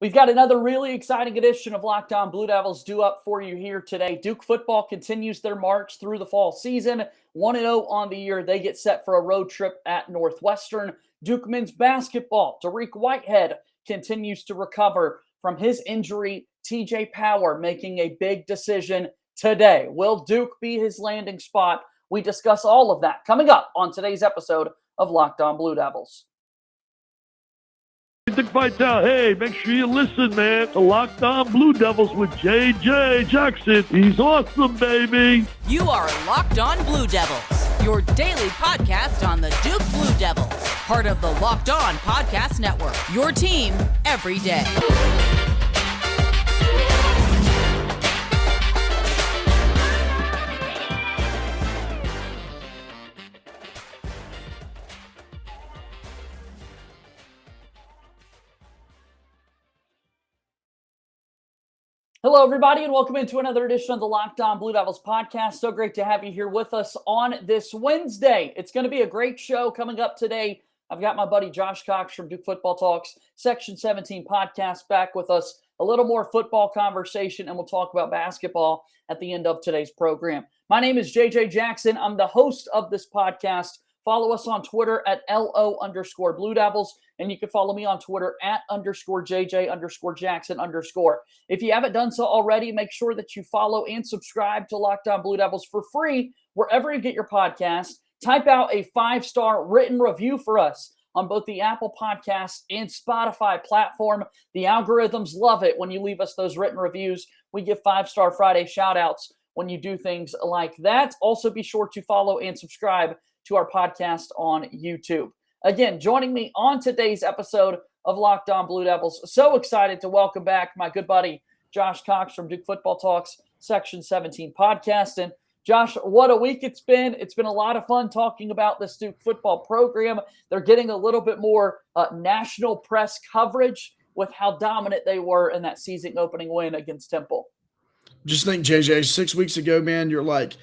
We've got another really exciting edition of Locked On Blue Devils due up for you here today. Duke football continues their march through the fall season. 1-0 on the year. They get set for a road trip at Northwestern. Duke men's basketball. Tariq Whitehead continues to recover from his injury. TJ Power making a big decision today. Will Duke be his landing spot? We discuss all of that coming up on today's episode of Locked On Blue Devils. Dick Vitale, hey, make sure you listen, man, to Locked On Blue Devils with JJ Jackson. He's awesome, baby. You are Locked On Blue Devils, your daily podcast on the Duke Blue Devils, part of the Locked On Podcast Network, your team every day. Hello, everybody, and welcome into another edition of the Locked On Blue Devils podcast. So great to have you here with us on this Wednesday. It's going to be a great show coming up today. I've got my buddy Josh Cox from Duke Football Talks Section 17 podcast back with us. A little more football conversation, and we'll talk about basketball at the end of today's program. My name is JJ Jackson. I'm the host of this podcast. Follow us on Twitter at LO_Blue Devils. And you can follow me on Twitter at _JJ_Jackson_. If you haven't done so already, make sure that you follow and subscribe to Locked On Blue Devils for free wherever you get your podcast. Type out a 5-star written review for us on both the Apple Podcasts and Spotify platform. The algorithms love it when you leave us those written reviews. We give 5-star Friday shout-outs when you do things like that. Also, be sure to follow and subscribe to our podcast on YouTube. Again, joining me on today's episode of Locked On Blue Devils. So excited to welcome back my good buddy, Josh Cox from Duke Football Talks Section 17 podcast. And Josh, what a week it's been. It's been a lot of fun talking about this Duke football program. They're getting a little bit more national press coverage with how dominant they were in that season opening win against Temple. Just think, JJ, 6 weeks ago, man, you're like,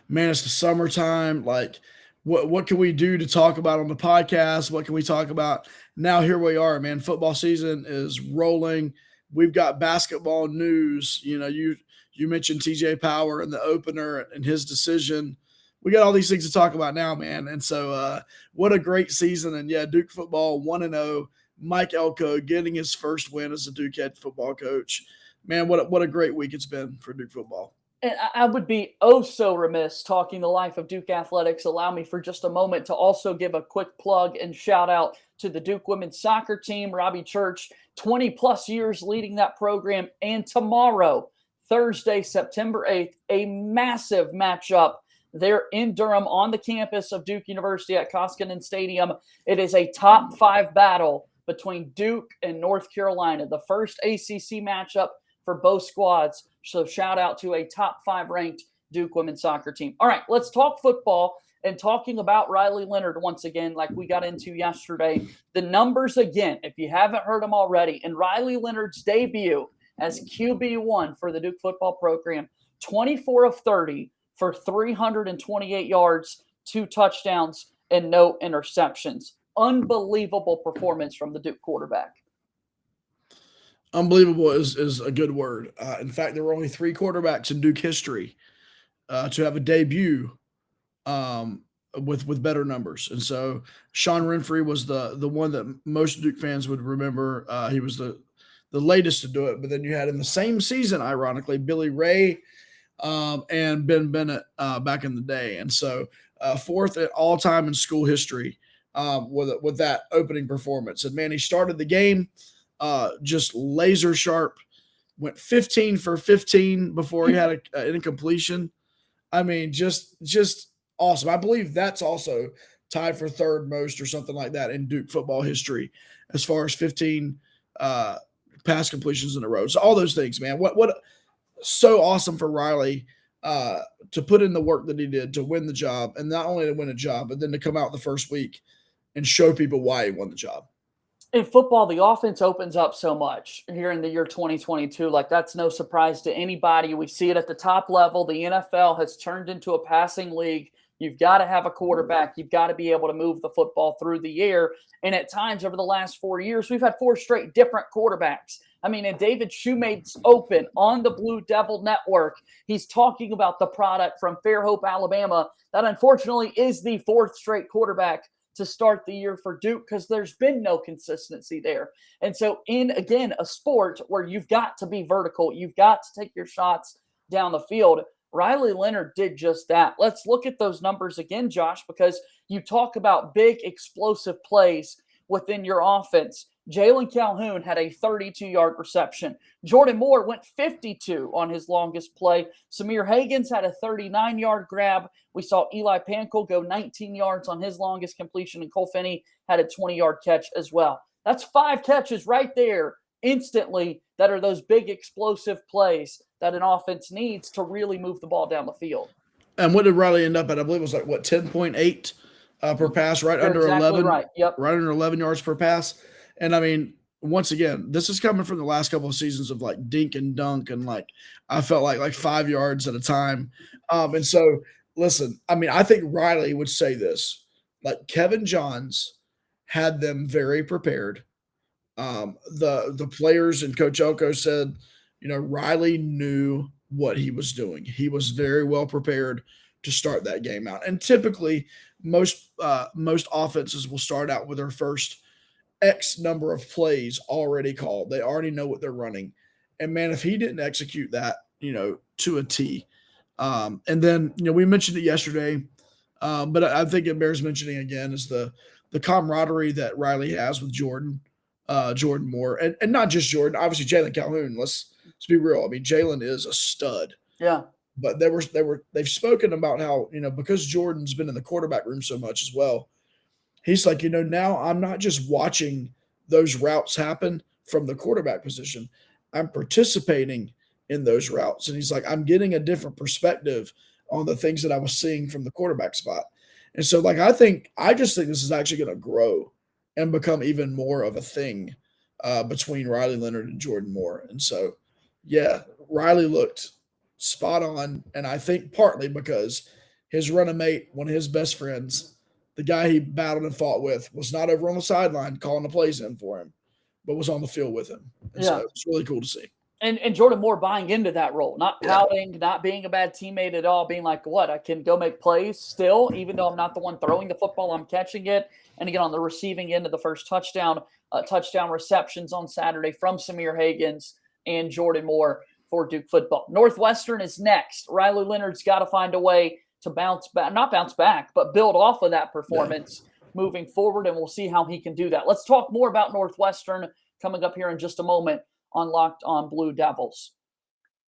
man, it's the summertime. Like, what can we do to talk about on the podcast? What can we talk about? Now here we are, man. Football season is rolling. We've got basketball news. You know, you mentioned TJ Power and the opener and his decision. We got all these things to talk about now, man. And so what a great season. And, yeah, Duke football 1-0. Mike Elko getting his first win as a Duke head football coach. Man, what a great week it's been for Duke football. And I would be oh so remiss talking the life of Duke athletics. Allow me for just a moment to also give a quick plug and shout out to the Duke women's soccer team, Robbie Church, 20 plus years leading that program. And tomorrow, Thursday, September 8th, a massive matchup there in Durham on the campus of Duke University at Koskinen Stadium. It is a top 5 battle between Duke and North Carolina, the first ACC matchup for both squads. So shout out to a top 5 ranked Duke women's soccer team. All right, let's talk football and talking about Riley Leonard once again, like we got into yesterday. The numbers again, if you haven't heard them already, in Riley Leonard's debut as QB1 for the Duke football program, 24 of 30 for 328 yards, 2 touchdowns, and no interceptions. Unbelievable performance from the Duke quarterback. Unbelievable is a good word. In fact, there were only 3 quarterbacks in Duke history to have a debut with better numbers. And so Sean Renfree was the one that most Duke fans would remember. He was the latest to do it. But then you had in the same season, ironically, Billy Ray and Ben Bennett back in the day. And so 4th at all time in school history with that opening performance. And, man, he started the game just laser sharp, went 15 for 15 before he had an incompletion. I mean, just awesome. I believe that's also tied for 3rd most or something like that in Duke football history as far as 15 pass completions in a row. So all those things, man, what so awesome for Riley to put in the work that he did to win the job, and not only to win a job, but then to come out the first week and show people why he won the job. In football, the offense opens up so much here in the year 2022. Like, that's no surprise to anybody. We see it at the top level. The NFL has turned into a passing league You've got to have a quarterback. You've got to be able to move the football through the air. And at times over the last 4 years, we've had 4 straight different quarterbacks. I mean, and David Shoemate's open on the Blue Devil Network. He's talking about the product from Fairhope, Alabama, that unfortunately is the 4th straight quarterback to start the year for Duke because there's been no consistency there. And so in, again, a sport where you've got to be vertical, you've got to take your shots down the field, Riley Leonard did just that. Let's look at those numbers again, Josh, because you talk about big explosive plays within your offense. Jalen Calhoun had a 32-yard reception. Jordan Moore went 52 on his longest play. Samir Hagans had a 39-yard grab. We saw Eli Pankel go 19 yards on his longest completion, and Cole Finney had a 20-yard catch as well. That's 5 catches right there instantly that are those big explosive plays that an offense needs to really move the ball down the field. And what did Riley end up at? I believe it was 10.8 per pass, right You're under exactly 11. Right. Yep. Right under 11 yards per pass. And I mean, once again, this is coming from the last couple of seasons of dink and dunk, and I felt like 5 yards at a time. And so, listen, I mean, I think Riley would say this, Kevin Johns had them very prepared. The players and Coach Elko said, Riley knew what he was doing. He was very well prepared to start that game out. And typically, most offenses will start out with their first X number of plays already called. They already know what they're running. And man, if he didn't execute that, to a T. And then, we mentioned it yesterday, but I think it bears mentioning again is the camaraderie that Riley has with Jordan Moore, and not just Jordan, obviously Jalen Calhoun. Let's be real. I mean, Jalen is a stud. Yeah. But they've spoken about how, because Jordan's been in the quarterback room so much as well, he's like, now I'm not just watching those routes happen from the quarterback position. I'm participating in those routes. And he's like, I'm getting a different perspective on the things that I was seeing from the quarterback spot. And so, I just think this is actually going to grow and become even more of a thing between Riley Leonard and Jordan Moore. And so, yeah, Riley looked spot on. And I think partly because his running mate, one of his best friends, the guy he battled and fought with, was not over on the sideline calling the plays in for him, but was on the field with him. And so it's really cool to see. And Jordan Moore buying into that role, not pouting, not being a bad teammate at all, being like, what, I can go make plays still, even though I'm not the one throwing the football, I'm catching it. And again, on the receiving end of the first touchdown receptions on Saturday from Samir Hagans and Jordan Moore for Duke football. Northwestern is next. Riley Leonard's got to find a way to not bounce back, but build off of that performance moving forward, and we'll see how he can do that. Let's talk more about Northwestern coming up here in just a moment on Locked On Blue Devils.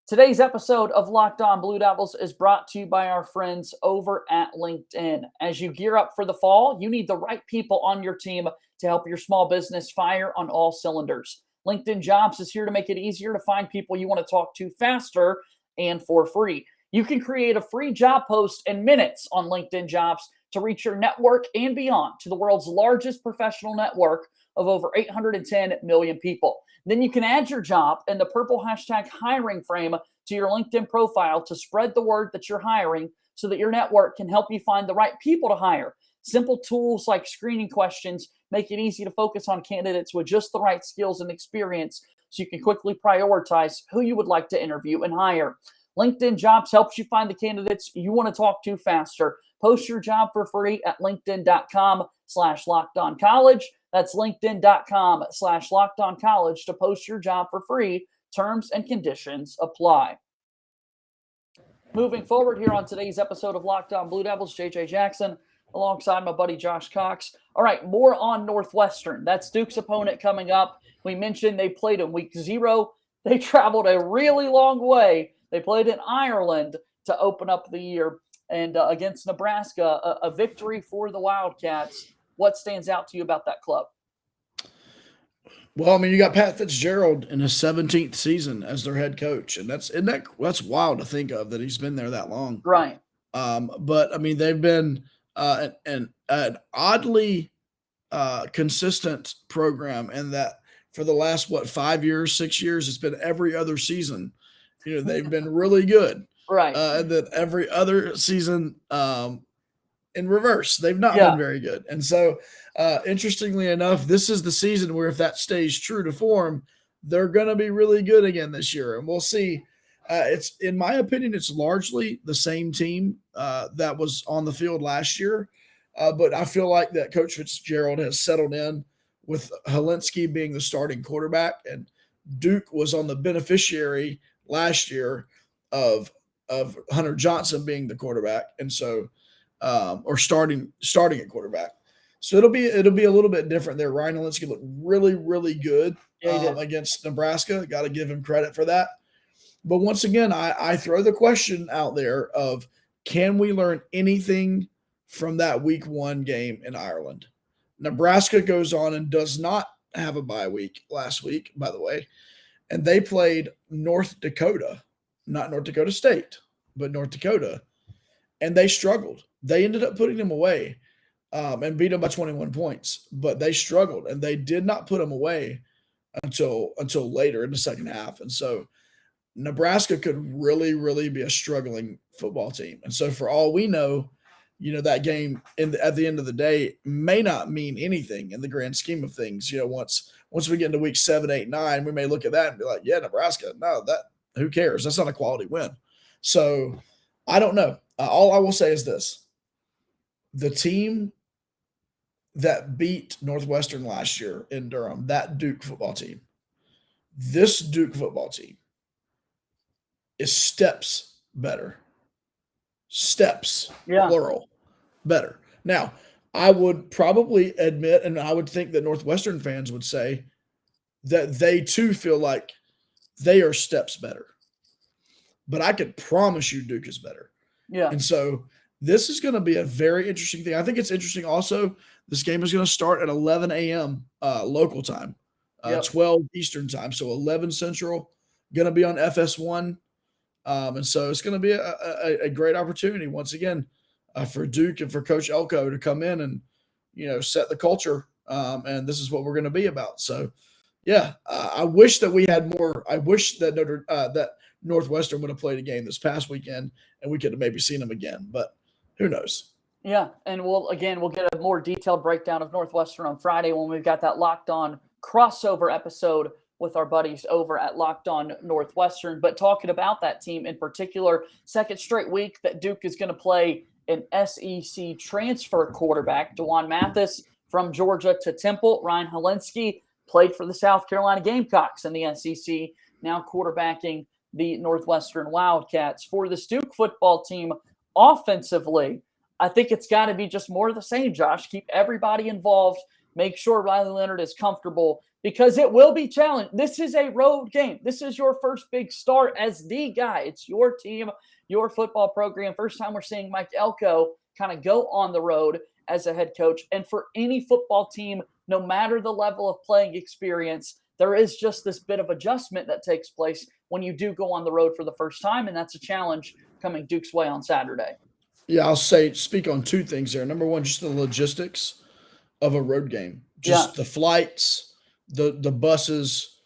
Today's episode of Locked On Blue Devils is brought to you by our friends over at LinkedIn. As you gear up for the fall, you need the right people on your team to help your small business fire on all cylinders. LinkedIn Jobs is here to make it easier to find people you want to talk to faster and for free. You can create a free job post in minutes on LinkedIn Jobs to reach your network and beyond to the world's largest professional network of over 810 million people. Then you can add your job and the purple hashtag hiring frame to your LinkedIn profile to spread the word that you're hiring so that your network can help you find the right people to hire. Simple tools like screening questions make it easy to focus on candidates with just the right skills and experience so you can quickly prioritize who you would like to interview and hire. LinkedIn Jobs helps you find the candidates you want to talk to faster. Post your job for free at linkedin.com/lockedoncollege. That's linkedin.com/lockedoncollege to post your job for free. Terms and conditions apply. Moving forward here on today's episode of Locked On Blue Devils, JJ Jackson alongside my buddy Josh Cox. All right, more on Northwestern. That's Duke's opponent coming up. We mentioned they played in week 0. They traveled a really long way. They played in Ireland to open up the year, and against Nebraska, a victory for the Wildcats. What stands out to you about that club? Well, I mean, you got Pat Fitzgerald in his 17th season as their head coach, and that's wild to think of that he's been there that long. Right. But I mean, they've been an oddly consistent program in that for the last 5 years, 6 years, it's been every other season. They've been really good. Right. And then every other season, in reverse. They've not been very good. And so, interestingly enough, this is the season where if that stays true to form, they're going to be really good again this year. And we'll see. It's, in my opinion, it's largely the same team that was on the field last year. But I feel like that Coach Fitzgerald has settled in with Helinski being the starting quarterback, and Duke was on the beneficiary last year of Hunter Johnson being the quarterback. And so, or starting at quarterback. So it'll be a little bit different there. Ryan Helinski looked really, really good against Nebraska. Got to give him credit for that. But once again, I throw the question out there of, can we learn anything from that week 1 game in Ireland? Nebraska goes on and does not have a bye week last week, by the way. And they played North Dakota, not North Dakota State, but North Dakota. And they struggled. They ended up putting them away and beat them by 21 points. But they struggled, and they did not put them away until later in the second half. And so Nebraska could really, really be a struggling football team. And so for all we know, that game at the end of the day may not mean anything in the grand scheme of things. Once we get into week 7, 8, 9, we may look at that and be like, yeah, Nebraska, no, who cares? That's not a quality win. So I don't know. All I will say is this. The team that beat Northwestern last year in Durham, that Duke football team, this Duke football team is steps better. Steps, plural, better. Now, I would probably admit, and I would think that Northwestern fans would say that they too feel like they are steps better. But I could promise you Duke is better. Yeah. And so this is going to be a very interesting thing. I think it's interesting also, this game is going to start at 11 a.m. Local time, 12 Eastern time. So 11 Central, going to be on FS1. And so it's going to be a great opportunity once again for Duke and for Coach Elko to come in and, set the culture. And this is what we're going to be about. So, yeah, I wish that we had more. I wish that that Northwestern would have played a game this past weekend and we could have maybe seen them again. But who knows? Yeah, and we'll get a more detailed breakdown of Northwestern on Friday when we've got that Locked On crossover episode with our buddies over at Locked On Northwestern. But talking about that team in particular, second straight week that Duke is going to play an SEC transfer quarterback. Dewan Mathis from Georgia to Temple. Ryan Helinski played for the South Carolina Gamecocks in the SEC, now quarterbacking the Northwestern Wildcats. For this Duke football team, offensively, I think it's got to be just more of the same, Josh. Keep everybody involved. Make sure Riley Leonard is comfortable, because it will be challenging. This is a road game. This is your first big start as the guy. It's your team, your football program. First time we're seeing Mike Elko kind of go on the road as a head coach. And for any football team, no matter the level of playing experience, there is just this bit of adjustment that takes place when you do go on the road for the first time, and that's a challenge coming Duke's way on Saturday. Yeah, I'll speak on two things there. Number one, just the logistics of a road game. Just the flights, the buses,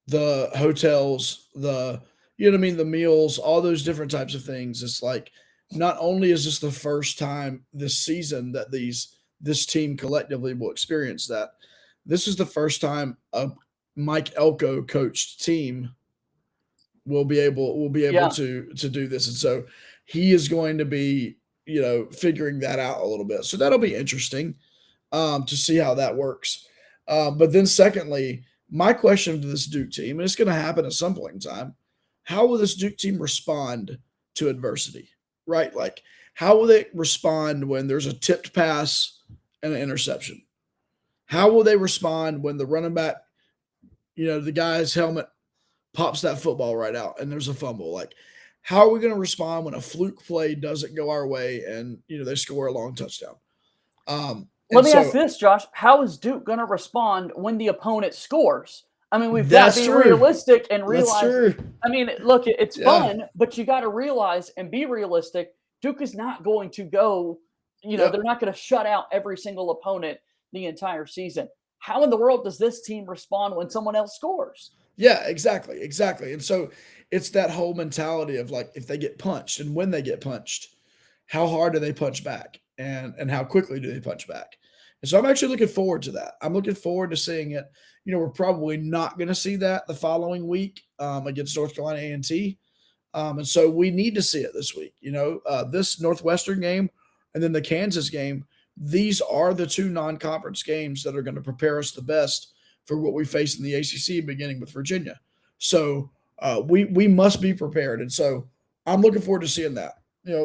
the hotels, the meals, all those different types of things. It's like, not only is this the first time this season that this team collectively will experience that, this is the first time a Mike Elko coached team will be able to do this. And so he is going to be, figuring that out a little bit. So that'll be interesting to see how that works. But then secondly, my question to this Duke team, and it's going to happen at some point in time, how will this Duke team respond to adversity, right? Like, how will they respond when there's a tipped pass and an interception? How will they respond when the running back, the guy's helmet pops that football right out and there's a fumble? Like, how are we going to respond when a fluke play doesn't go our way and, they score a long touchdown? Let me ask this, Josh. How is Duke going to respond when the opponent scores? I mean, we've got to be realistic and realize. I mean, look, it's fun, but you got to realize and be realistic. Duke is not going to go, they're not going to shut out every single opponent the entire season. How in the world does this team respond when someone else scores? Yeah, exactly. And so it's that whole mentality of, like, if they get punched and when they get punched, how hard do they punch back? and how quickly do they punch back. And so I'm actually looking forward to that. I'm looking forward to seeing it. We're probably not going to see that the following week against North Carolina A&T. And so we need to see it this week. This Northwestern game and then the Kansas game, these are the two non-conference games that are going to prepare us the best for what we face in the ACC, beginning with Virginia. So we must be prepared. And so I'm looking forward to seeing that.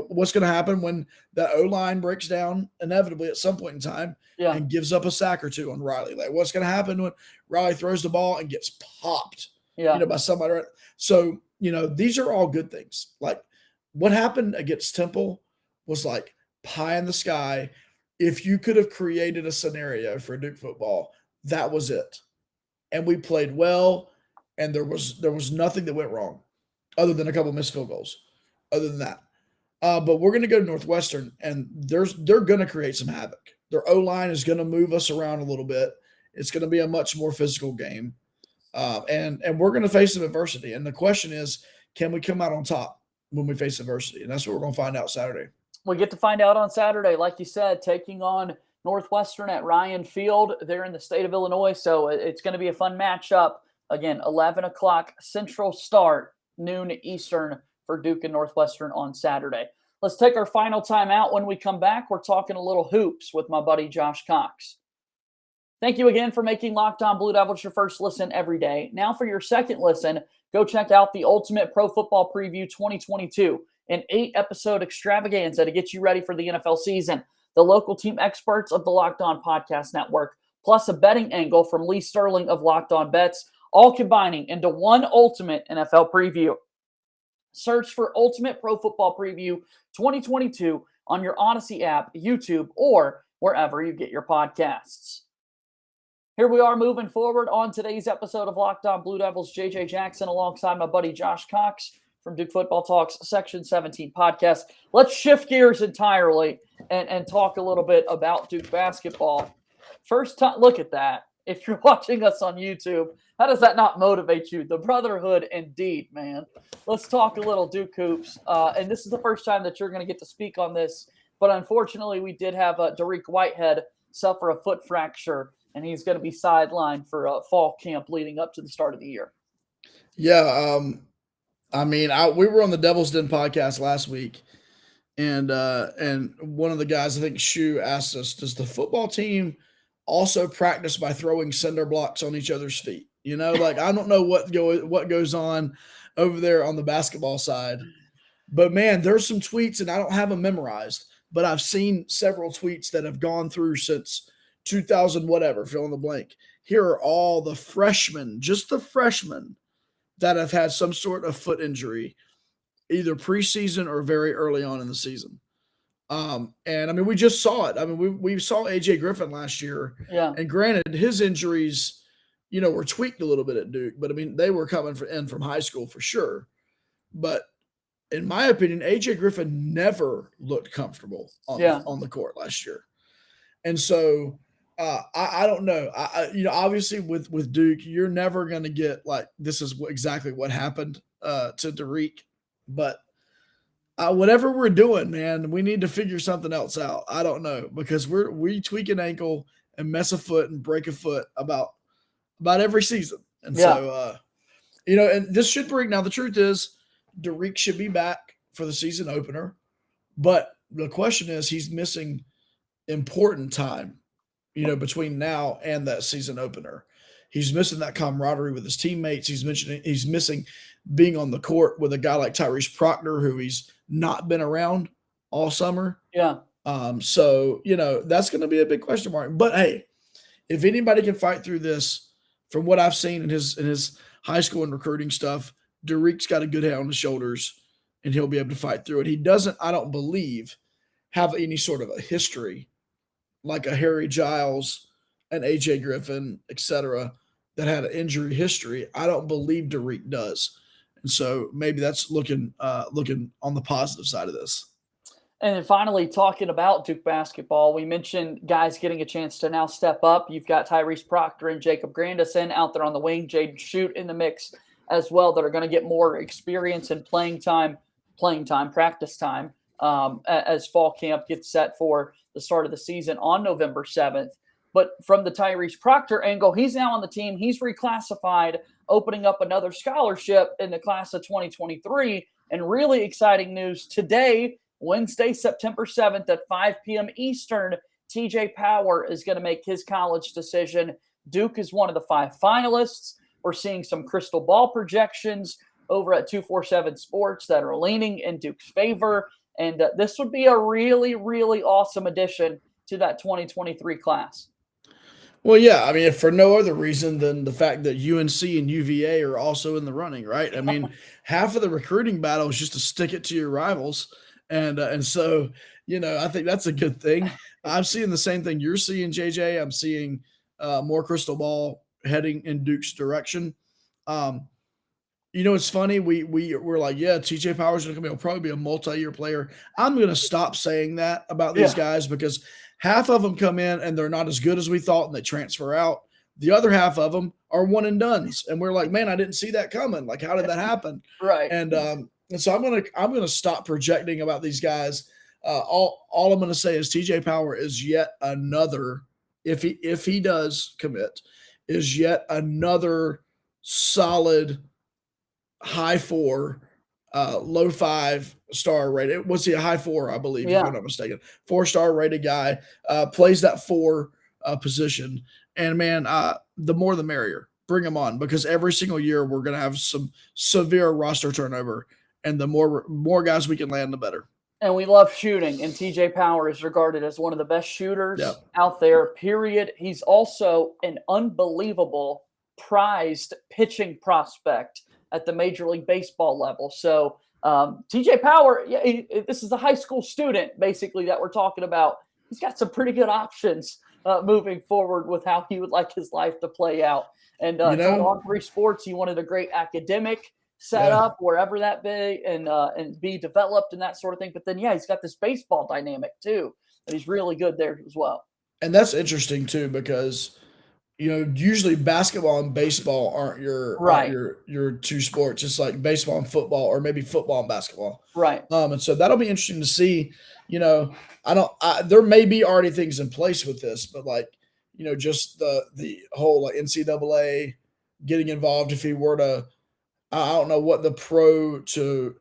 What's going to happen when that O-line breaks down inevitably at some point in time and gives up a sack or two on Riley. Like, what's going to happen when Riley throws the ball and gets popped, by somebody. So, these are all good things. Like, what happened against Temple was like pie in the sky. If you could have created a scenario for Duke football, that was it. And we played well, and there was nothing that went wrong other than a couple missed field goals. Other than that. But we're going to go to Northwestern, and they're going to create some havoc. Their O-line is going to move us around a little bit. It's going to be a much more physical game. And we're going to face some adversity. And the question is, can we come out on top when we face adversity? And that's what we're going to find out Saturday. We get to find out on Saturday, like you said, taking on Northwestern at Ryan Field. They're in the state of Illinois, so it's going to be a fun matchup. Again, 11 o'clock Central start, noon Eastern for Duke and Northwestern on Saturday. Let's take our final time out. When we come back, we're talking a little hoops with my buddy Josh Cox. Thank you again for making Locked On Blue Devils your first listen every day. Now for your second listen, go check out the Ultimate Pro Football Preview 2022, an 8-episode extravaganza to get you ready for the NFL season. The local team experts of the Locked On Podcast Network, plus a betting angle from Lee Sterling of Locked On Bets, all combining into one ultimate NFL preview. Search for Ultimate Pro Football Preview 2022 on your Odyssey app, YouTube, or wherever you get your podcasts. Here we are moving forward on today's episode of Locked On Blue Devils. JJ Jackson alongside my buddy Josh Cox from Duke Football Talks Section 17 podcast. Let's shift gears entirely and talk a little bit about Duke basketball. First time, look at that. If you're watching us on YouTube, how does that not motivate you? The brotherhood indeed, man. Let's talk a little Duke hoops. And this is the first time that you're going to get to speak on this. But unfortunately, we did have Dariq Whitehead suffer a foot fracture, and he's going to be sidelined for a fall camp leading up to the start of the year. Yeah, we were on the Devil's Den podcast last week, and one of the guys, I think Shu, asked us, does the football team also practice by throwing cinder blocks on each other's feet? Like, I don't know what goes on over there on the basketball side, but man, there's some tweets, and I don't have them memorized, but I've seen several tweets that have gone through since 2000, whatever, fill in the blank. Here are all the freshmen, just the freshmen, that have had some sort of foot injury, either preseason or very early on in the season. And we just saw it. We saw AJ Griffin last year. Yeah. And granted, his injuries, were tweaked a little bit at Duke, but they were coming in from high school for sure. But in my opinion, AJ Griffin never looked comfortable on the court last year. And so I don't know. Obviously with Duke, you're never going to get like, this is exactly what happened to Dariq, but whatever we're doing, man, we need to figure something else out. I don't know, because we tweak an ankle and mess a foot and break a foot about every season. And so, and this should bring, now the truth is Dariq should be back for the season opener, but the question is he's missing important time, between now and that season opener. He's missing that camaraderie with his teammates. He's missing being on the court with a guy like Tyrese Proctor, who he's not been around all summer. Yeah. So, that's going to be a big question mark. But hey, if anybody can fight through this, from what I've seen in his high school and recruiting stuff, Dariq's got a good head on his shoulders, and he'll be able to fight through it. He doesn't, I don't believe, have any sort of a history like a Harry Giles, an AJ Griffin, etc., that had an injury history. I don't believe Dariq does. And so maybe that's looking on the positive side of this. And then finally, talking about Duke basketball, we mentioned guys getting a chance to now step up. You've got Tyrese Proctor and Jacob Grandison out there on the wing, Jaden Shute in the mix as well, that are going to get more experience and practice time, as fall camp gets set for the start of the season on November 7th. But from the Tyrese Proctor angle, he's now on the team. He's reclassified, opening up another scholarship in the class of 2023. And really exciting news today, Wednesday, September 7th at 5 p.m. Eastern, TJ Power is going to make his college decision. Duke is one of the 5 finalists. We're seeing some crystal ball projections over at 247 Sports that are leaning in Duke's favor. And this would be a really, really awesome addition to that 2023 class. Well, yeah, I mean, if for no other reason than the fact that UNC and UVA are also in the running, right? I mean, half of the recruiting battle is just to stick it to your rivals. And so, I think that's a good thing. I'm seeing the same thing you're seeing, JJ. I'm seeing more crystal ball heading in Duke's direction. It's funny. We're like, yeah, TJ Powers is going to probably be a multi-year player. I'm going to stop saying that about these guys because half of them come in and they're not as good as we thought and they transfer out. The other half of them are one and dones. And we're like, man, I didn't see that coming. Like, how did that happen? Right. And so I'm going to stop projecting about these guys. All I'm going to say is TJ Power is yet another, if he does commit, is yet another solid high 4, low 5-star rated. Was he a high 4? I believe, if I'm not mistaken. 4-star rated guy, plays that 4 position. And man, the more the merrier. Bring him on because every single year we're going to have some severe roster turnover, and the more guys we can land, the better. And we love shooting, and TJ Power is regarded as one of the best shooters out there, period. He's also an unbelievable prized pitching prospect at the Major League Baseball level. So TJ Power, this is a high school student, basically, that we're talking about. He's got some pretty good options moving forward with how he would like his life to play out. And on 3 sports, he wanted a great academic setup wherever that be and be developed and that sort of thing. But then, he's got this baseball dynamic too, and he's really good there as well. And that's interesting too because usually basketball and baseball aren't your 2 sports. It's like baseball and football, or maybe football and basketball. Right. And so that'll be interesting to see. There may be already things in place with this, but just the whole NCAA getting involved. If he were to, I don't know what the pro to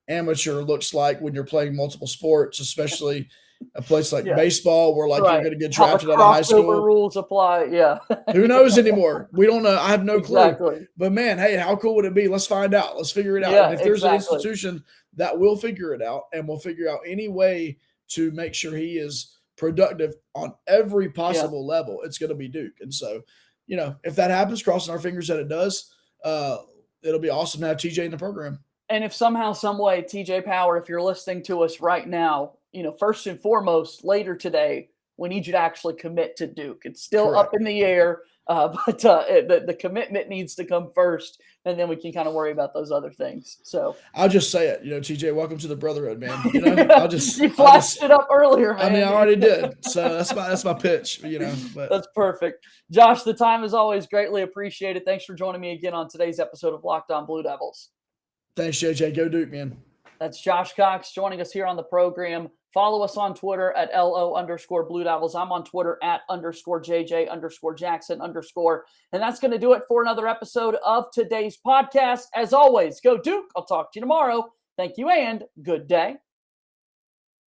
amateur looks like when you're playing multiple sports, especially a place like baseball where you're going to get drafted out of high school. Rules apply. Yeah. Who knows anymore? We don't know. I have no clue. Exactly. But man, hey, how cool would it be? Let's find out. Let's figure it out. Yeah, and if there's an institution that will figure it out and will figure out any way to make sure he is productive on every possible level, it's going to be Duke. And so, if that happens, crossing our fingers that it does, it'll be awesome to have TJ in the program. And if somehow, some way, TJ Power, if you're listening to us right now, first and foremost, later today, we need you to actually commit to Duke. It's still up in the air, but the commitment needs to come first, and then we can kind of worry about those other things. So I'll just say it, TJ, welcome to the brotherhood, man. You flashed it up earlier, man. I mean, I already did. So that's my pitch, But. That's perfect. Josh, the time is always greatly appreciated. Thanks for joining me again on today's episode of Locked On Blue Devils. Thanks, JJ. Go Duke, man. That's Josh Cox joining us here on the program. Follow us on Twitter at LO_Blue Devils. I'm on Twitter at _JJ_Jackson_. And that's going to do it for another episode of today's podcast. As always, go Duke. I'll talk to you tomorrow. Thank you and good day.